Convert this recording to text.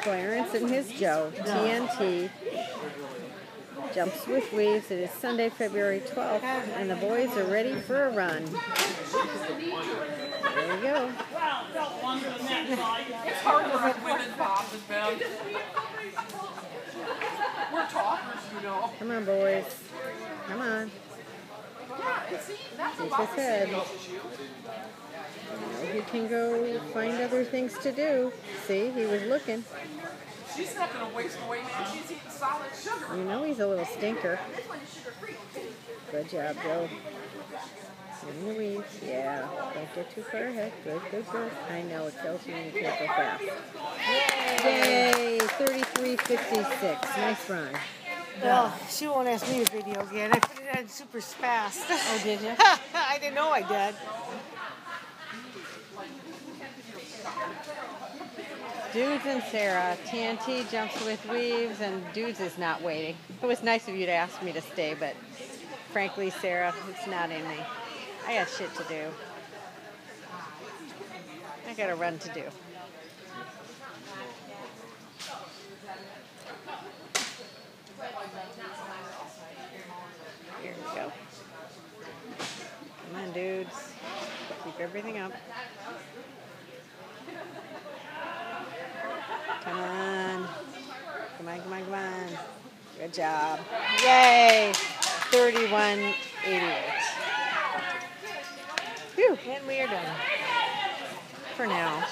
Clarence and his Joe, TNT, jumps with weaves. It is Sunday, February 12th, and the boys are ready for a run. There we go. It's hard to have women pop and men. We're talkers, you know. Come on, boys. Come on. Yeah, see, that's a Keep lot his head. He can go find other things to do. See, he was looking. She's not going to waste away, man. She's eating solid sugar. You know he's a little stinker. Good job, Joe. In the weeds. Yeah. Don't get too far ahead. Good, good, good. I know it tells you when you can't go fast. Yay! 33:56. Nice run. Well, she won't ask me to video again. I put it on super fast. Oh, did you? I didn't know I did. Dudes and Sarah. TNT jumps with weaves, and Dudes is not waiting. It was nice of you to ask me to stay, but frankly, Sarah, it's not in me. I got shit to do. I got a run to do. Here we go. Come on, dudes. Keep everything up. Come on. Come on, come on, come on. Good job. Yay! 31:88. Phew. And we are done. For now.